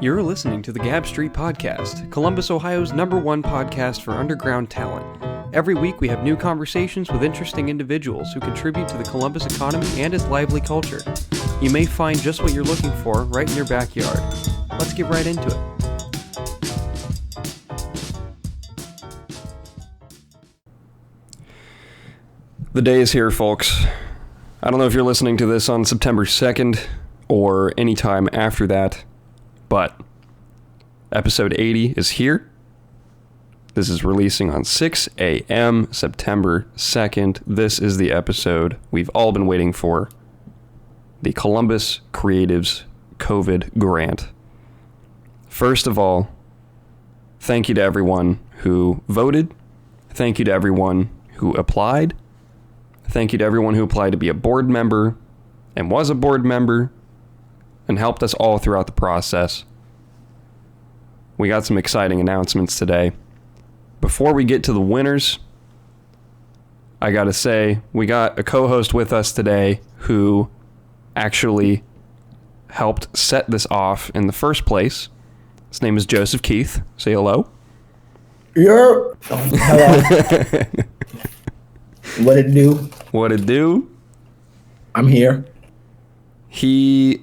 You're listening to the Gab Street Podcast, Columbus, Ohio's #1 podcast for underground talent. Every week we have new conversations with interesting individuals who contribute to the Columbus economy and its lively culture. You may find just what you're looking for right in your backyard. Let's get right into it. The day is here, folks. I don't know if you're listening to this on September 2nd or any time after that, but episode 80 is here. This is releasing on 6 a.m. September 2nd. This is the episode we've all been waiting for. The Columbus Creatives COVID Grant. First of all, thank you to everyone who voted. Thank you to everyone who applied. Thank you to everyone who applied to be a board member and was a board member and helped us all throughout the process. We got some exciting announcements today. Before we get to the winners, I gotta say, we got a co-host with us today who actually helped set this off in the first place. His name is Joseph Keith. Say hello. Yeah. Hello. What it do? What it do? I'm here. He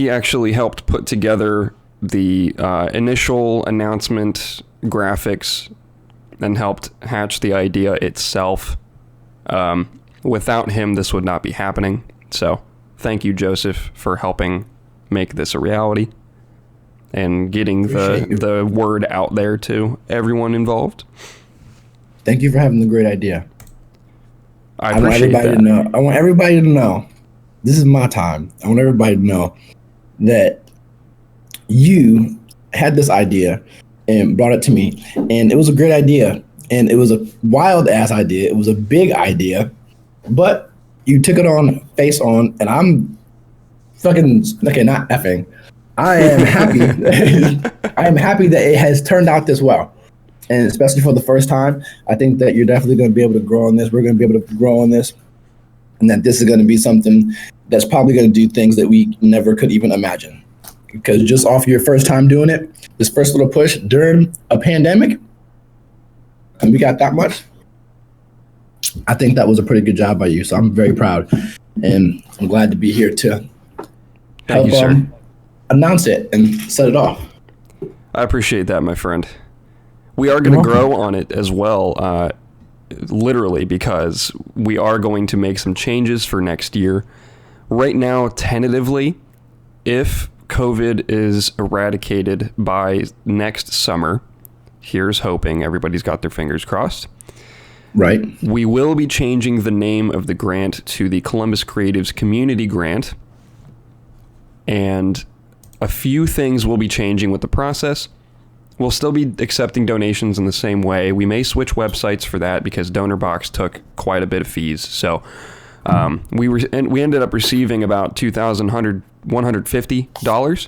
actually helped put together the initial announcement graphics and helped hatch the idea itself. Without him, this would not be happening. So thank you, Joseph, for helping make this a reality and getting the word out there to everyone involved. Thank you for having the great idea. I appreciate that. I want everybody to know, this is my time. I want everybody to know that you had this idea and brought it to me, and it was a great idea, and it was a wild ass idea. It was a big idea, but you took it on face on, and I'm fucking okay, not effing. I am happy. I am happy that it has turned out this well. And especially for the first time, I think that you're definitely going to be able to grow on this. We're going to be able to grow on this. And that this is going to be something that's probably going to do things that we never could even imagine. Because just off your first time doing it, this first little push during a pandemic, and we got that much, I think that was a pretty good job by you. So I'm very proud. And I'm glad to be here to help announce it and set it off. I appreciate that, my friend. We are going to grow on it as well, literally, because we are going to make some changes for next year. Right now, tentatively, if COVID is eradicated by next summer, here's hoping, everybody's got their fingers crossed. Right. We will be changing the name of the grant to the Columbus Creatives Community Grant. And a few things will be changing with the process. We'll still be accepting donations in the same way. We may switch websites for that because DonorBox took quite a bit of fees. So we ended up receiving about $2,150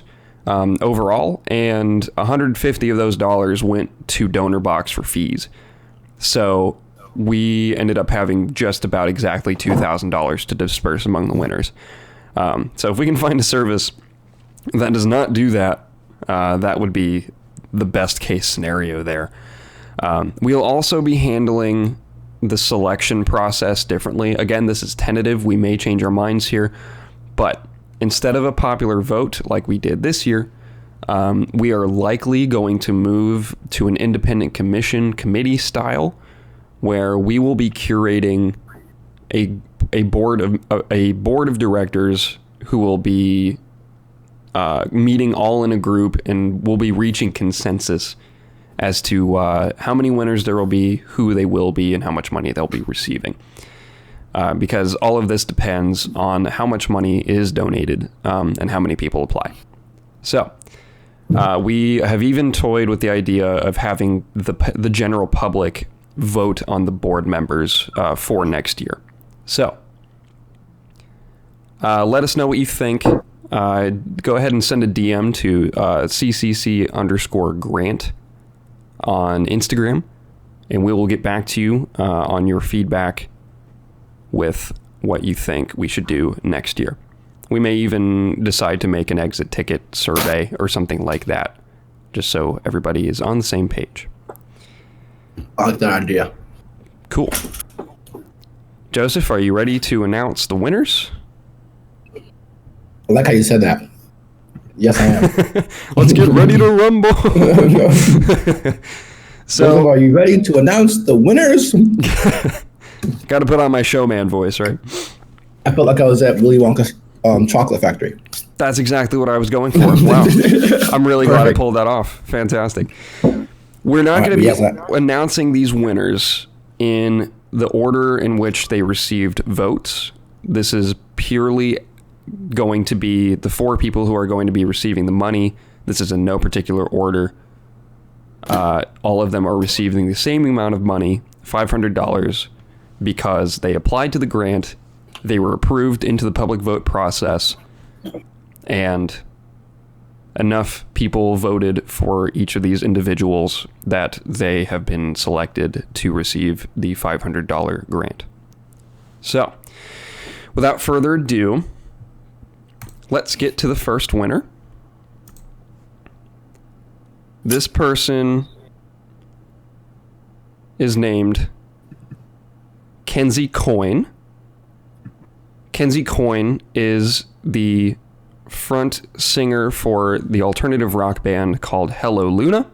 overall, and $150 of those dollars went to DonorBox for fees. So we ended up having just about exactly $2,000 to disperse among the winners. So if we can find a service that does not do that, that would be the best case scenario there. We'll also be handling the selection process differently. Again, this is tentative. We may change our minds here, but instead of a popular vote like we did this year, we are likely going to move to an independent committee style, where we will be curating a board of directors who will be meeting all in a group, and we'll be reaching consensus as to how many winners there will be, who they will be, and how much money they'll be receiving. Because all of this depends on how much money is donated and how many people apply. So we have even toyed with the idea of having the general public vote on the board members for next year. So let us know what you think. Go ahead and send a DM to CCC_grant on Instagram, and we will get back to you on your feedback with what you think we should do next year. We may even decide to make an exit ticket survey or something like that, just so everybody is on the same page. I like that idea. Cool. Joseph, are you ready to announce the winners? I like how you said that. Yes, I am. Let's get ready to rumble. So, are you ready to announce the winners? Got to put on my showman voice, right? I felt like I was at Willy Wonka's chocolate factory. That's exactly what I was going for. Wow. I'm really glad I pulled that off. Fantastic. We're not going to be announcing these winners in the order in which they received votes. This is purely going to be the 4 people who are going to be receiving the money. This is in no particular order. All of them are receiving the same amount of money, $500, because they applied to the grant, they were approved into the public vote process, and enough people voted for each of these individuals that they have been selected to receive the $500 grant. So, without further ado, let's get to the first winner. This person is named Kenzie Coyne. Kenzie Coyne is the front singer for the alternative rock band called Hello Luna.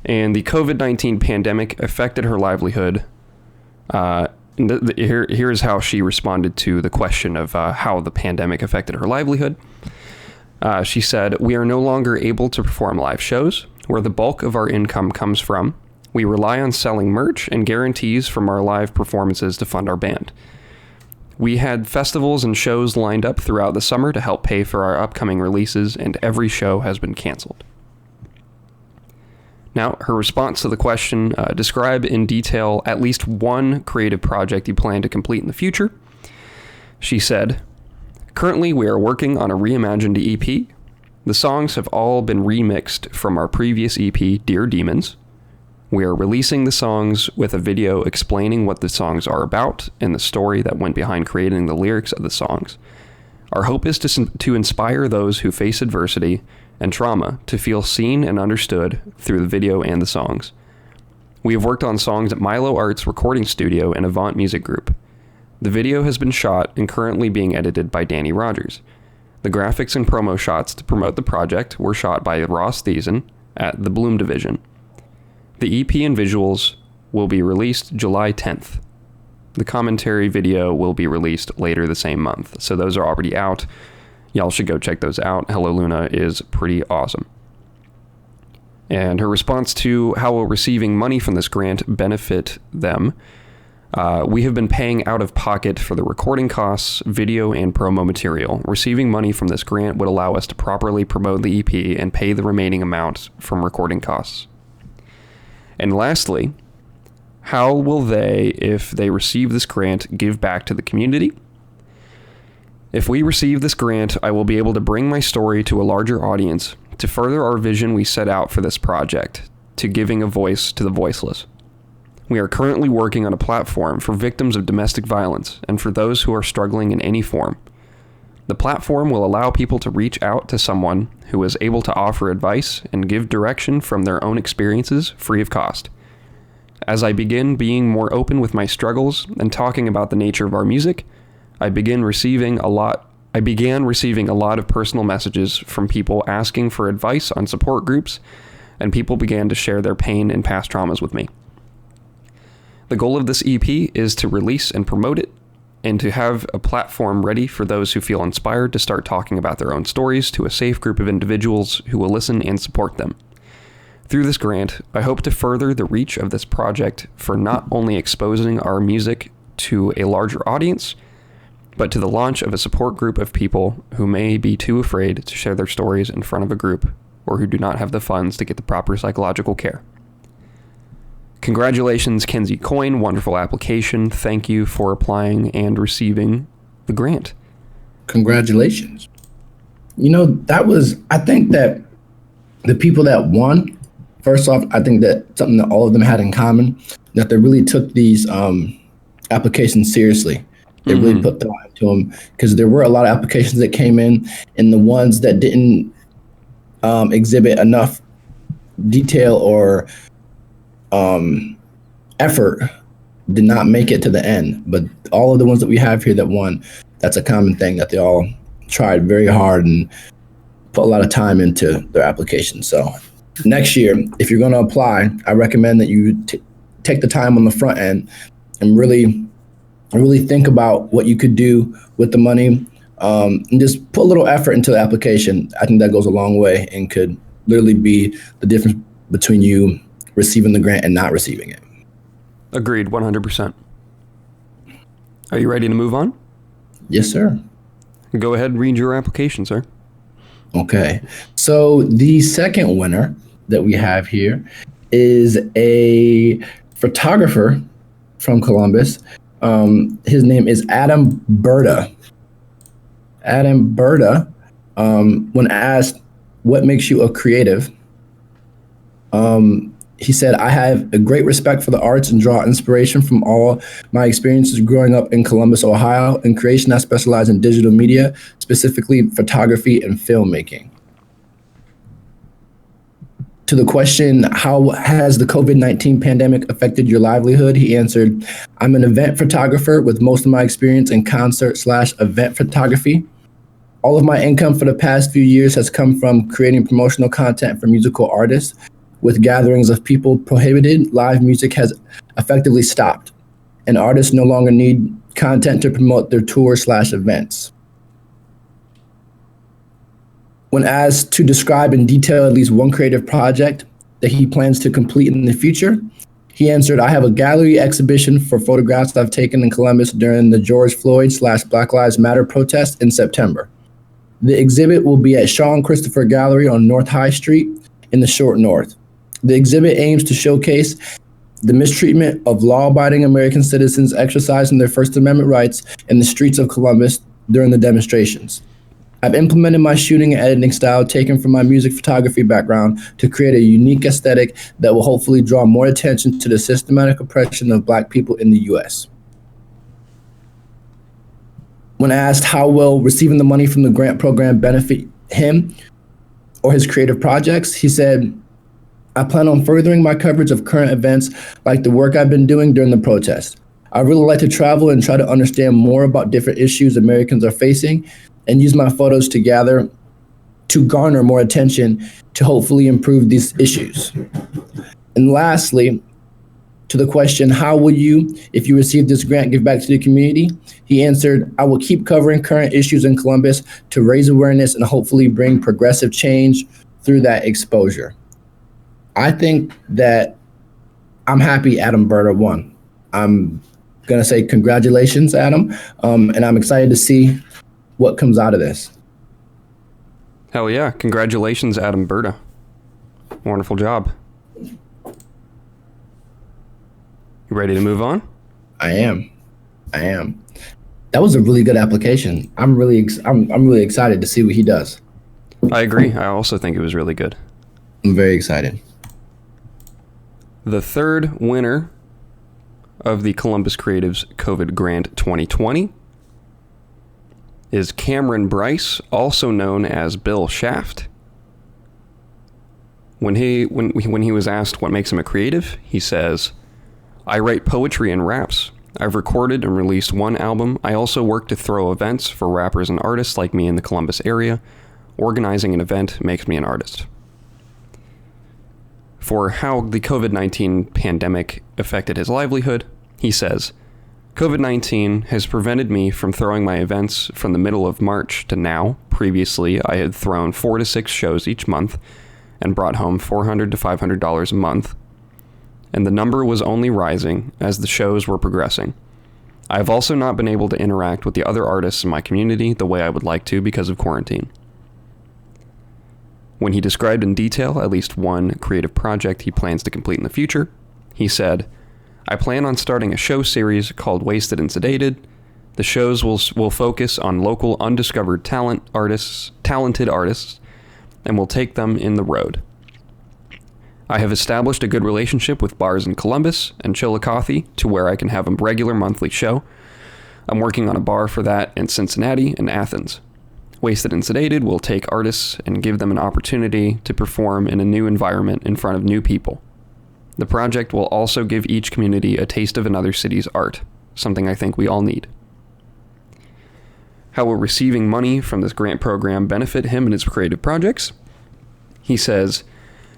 And the COVID-19 pandemic affected her livelihood. Here's how she responded to the question of how the pandemic affected her livelihood. She said, "We are no longer able to perform live shows, where the bulk of our income comes from. We rely on selling merch and guarantees from our live performances to fund our band. We had festivals and shows lined up throughout the summer to help pay for our upcoming releases, and every show has been canceled." Now, her response to the question, describe in detail at least one creative project you plan to complete in the future. She said, "Currently, we are working on a reimagined EP. The songs have all been remixed from our previous EP, Dear Demons. We are releasing the songs with a video explaining what the songs are about and the story that went behind creating the lyrics of the songs. Our hope is to inspire those who face adversity and trauma to feel seen and understood through the video and the songs. We have worked on songs at Milo Arts Recording Studio and Avant Music Group. The video has been shot and currently being edited by Danny Rogers. The graphics and promo shots to promote the project were shot by Ross Thiessen at the Bloom Division. The EP and visuals will be released July 10th. The commentary video will be released later the same month. So those are already out. Y'all should go check those out. Hello Luna is pretty awesome." And her response to how will receiving money from this grant benefit them? "We have been paying out of pocket for the recording costs, video, and promo material. Receiving money from this grant would allow us to properly promote the EP and pay the remaining amount from recording costs." And lastly, how will they, if they receive this grant, give back to the community? "If we receive this grant, I will be able to bring my story to a larger audience to further our vision we set out for this project, to giving a voice to the voiceless. We are currently working on a platform for victims of domestic violence and for those who are struggling in any form. The platform will allow people to reach out to someone who is able to offer advice and give direction from their own experiences free of cost. As I begin being more open with my struggles and talking about the nature of our music, I began receiving a lot of personal messages from people asking for advice on support groups, and people began to share their pain and past traumas with me. The goal of this EP is to release and promote it, and to have a platform ready for those who feel inspired to start talking about their own stories to a safe group of individuals who will listen and support them. Through this grant, I hope to further the reach of this project for not only exposing our music to a larger audience, but to the launch of a support group of people who may be too afraid to share their stories in front of a group or who do not have the funds to get the proper psychological care. Congratulations, Kenzie Coyne. Wonderful application. Thank you for applying and receiving the grant." Congratulations. I think that the people that won, first off, I think that something that all of them had in common, that they really took these applications seriously. It really put thought into them because there were a lot of applications that came in, and the ones that didn't exhibit enough detail or effort did not make it to the end. But all of the ones that we have here that won, that's a common thing that they all tried very hard and put a lot of time into their application. So next year, if you're going to apply, I recommend that you take the time on the front end and really think about what you could do with the money, and just put a little effort into the application. I think that goes a long way and could literally be the difference between you receiving the grant and not receiving it. Agreed, 100%. Are you ready to move on? Yes, sir. Go ahead and read your application, sir. Okay. So the second winner that we have here is a photographer from Columbus. His name is Adam Berta. Adam Berta, when asked what makes you a creative, he said, I have a great respect for the arts and draw inspiration from all my experiences growing up in Columbus, Ohio. In creation, I specialize in digital media, specifically photography and filmmaking. To the question, how has the COVID-19 pandemic affected your livelihood? He answered, I'm an event photographer with most of my experience in concert/event photography. All of my income for the past few years has come from creating promotional content for musical artists. With gatherings of people prohibited, live music has effectively stopped, and artists no longer need content to promote their tours/events. When asked to describe in detail at least one creative project that he plans to complete in the future, he answered, I have a gallery exhibition for photographs I've taken in Columbus during the George Floyd/Black Lives Matter protest in September. The exhibit will be at Shaw and Christopher Gallery on North High Street in the Short North. The exhibit aims to showcase the mistreatment of law-abiding American citizens exercising their First Amendment rights in the streets of Columbus during the demonstrations. I've implemented my shooting and editing style taken from my music photography background to create a unique aesthetic that will hopefully draw more attention to the systematic oppression of Black people in the U.S. When asked how will receiving the money from the grant program benefit him or his creative projects, he said, I plan on furthering my coverage of current events like the work I've been doing during the protest. I really like to travel and try to understand more about different issues Americans are facing and use my photos to garner more attention to hopefully improve these issues. And lastly, to the question, how will you, if you receive this grant, give back to the community? He answered, I will keep covering current issues in Columbus to raise awareness and hopefully bring progressive change through that exposure. I think that I'm happy Adam Berta won. I'm going to say congratulations, Adam, and I'm excited to see what comes out of this. Hell yeah. Congratulations, Adam Berta. Wonderful job. You ready to move on? I am. That was a really good application. I'm really excited to see what he does. I agree. I also think it was really good. I'm very excited. The third winner of the Columbus Creatives COVID Grant 2020 is Cameron Bryce, also known as Bill Shaft. When he was asked what makes him a creative, he says, I write poetry and raps. I've recorded and released one album. I also work to throw events for rappers and artists like me in the Columbus area. Organizing an event makes me an artist. For how the COVID-19 pandemic affected his livelihood, he says, COVID-19 has prevented me from throwing my events from the middle of March to now. Previously, I had thrown 4 to 6 shows each month and brought home $400 to $500 a month. And the number was only rising as the shows were progressing. I have also not been able to interact with the other artists in my community the way I would like to because of quarantine. When he described in detail at least one creative project he plans to complete in the future, he said, I plan on starting a show series called Wasted and Sedated. The shows will focus on local undiscovered talented artists, and will take them in the road. I have established a good relationship with bars in Columbus and Chillicothe to where I can have a regular monthly show. I'm working on a bar for that in Cincinnati and Athens. Wasted and Sedated will take artists and give them an opportunity to perform in a new environment in front of new people. The project will also give each community a taste of another city's art, something I think we all need. How will receiving money from this grant program benefit him and his creative projects? He says,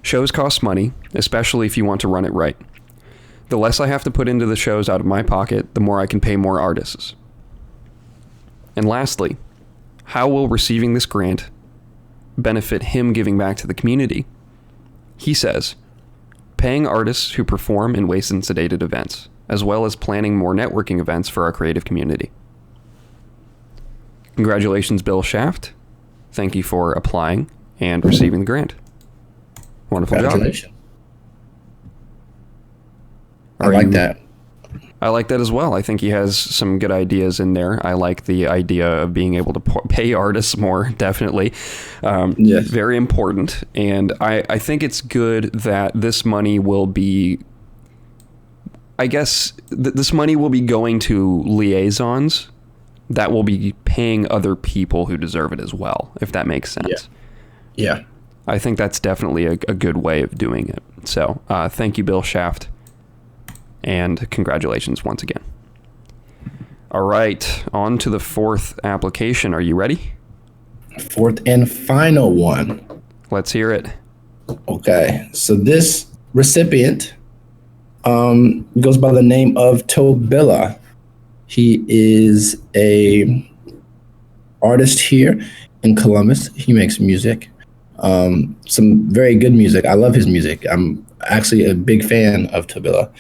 shows cost money, especially if you want to run it right. The less I have to put into the shows out of my pocket, the more I can pay more artists. And lastly, how will receiving this grant benefit him giving back to the community? He says, paying artists who perform in Wasted and Sedated events, as well as planning more networking events for our creative community. Congratulations, Bill Shaft. Thank you for applying and receiving the grant. Wonderful job. I like that. I like that as well. I think he has some good ideas in there. I like the idea of being able to pay artists more, definitely. Yes. Very important. And I think it's good that this money will be, I guess, this money will be going to liaisons that will be paying other people who deserve it as well, if that makes sense. Yeah. I think that's definitely a good way of doing it. So thank you, Bill Shaft. And congratulations once again. All right, on to the fourth application. Are you ready? Fourth and final one. Let's hear it. Okay, so this recipient goes by the name of Billa. He is a artist here in Columbus. He makes music, some very good music. I love his music. I'm actually a big fan of Billa.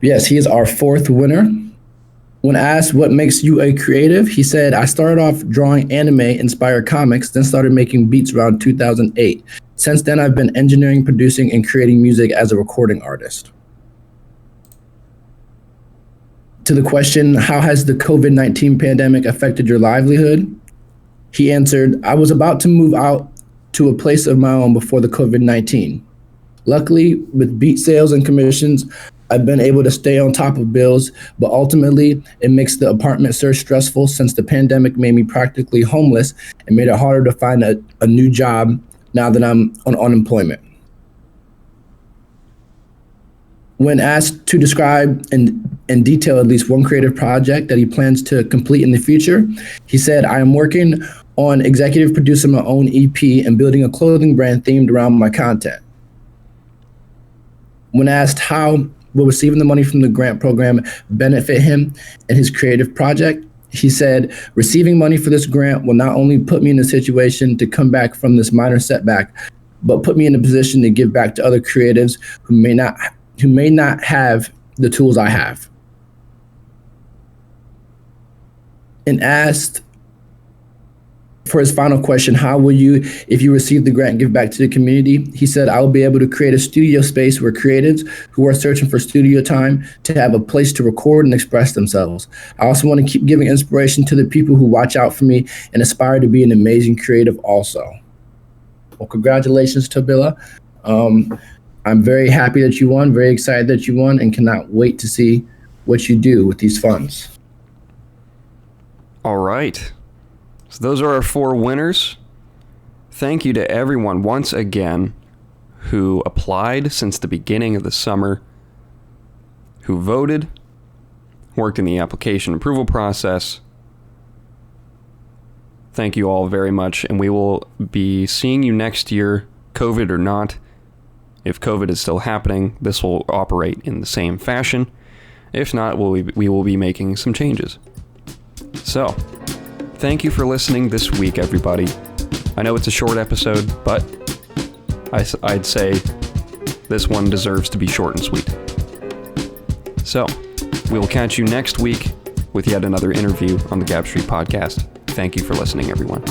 Yes, he is our fourth winner. When asked what makes you a creative, he said, I started off drawing anime-inspired comics, then started making beats around 2008. Since then, I've been engineering, producing, and creating music as a recording artist. To the question, how has the COVID-19 pandemic affected your livelihood? He answered, I was about to move out to a place of my own before the COVID-19. Luckily, with beat sales and commissions, I've been able to stay on top of bills, but ultimately, it makes the apartment search stressful since the pandemic made me practically homeless and made it harder to find a new job now that I'm on unemployment. When asked to describe in detail at least one creative project that he plans to complete in the future, he said, I am working on executive producing my own EP and building a clothing brand themed around my content. When asked how will receiving the money from the grant program benefit him and his creative project, he said, receiving money for this grant will not only put me in a situation to come back from this minor setback, but put me in a position to give back to other creatives who may not have the tools I have. And asked for his final question, how will you, if you receive the grant, give back to the community? He said, I will be able to create a studio space where creatives who are searching for studio time to have a place to record and express themselves. I also want to keep giving inspiration to the people who watch out for me and aspire to be an amazing creative also. Well, congratulations to Billa. I'm very happy that you won, very excited that you won, and cannot wait to see what you do with these funds. All right. So those are our four winners. Thank you to everyone once again who applied since the beginning of the summer, who voted, worked in the application approval process. Thank you all very much, and we will be seeing you next year, COVID or not. If COVID is still happening, this will operate in the same fashion. If not, we will be making some changes. So, thank you for listening this week, everybody. I know it's a short episode, but I'd say this one deserves to be short and sweet. So, we will catch you next week with yet another interview on the Gap Street Podcast. Thank you for listening, everyone.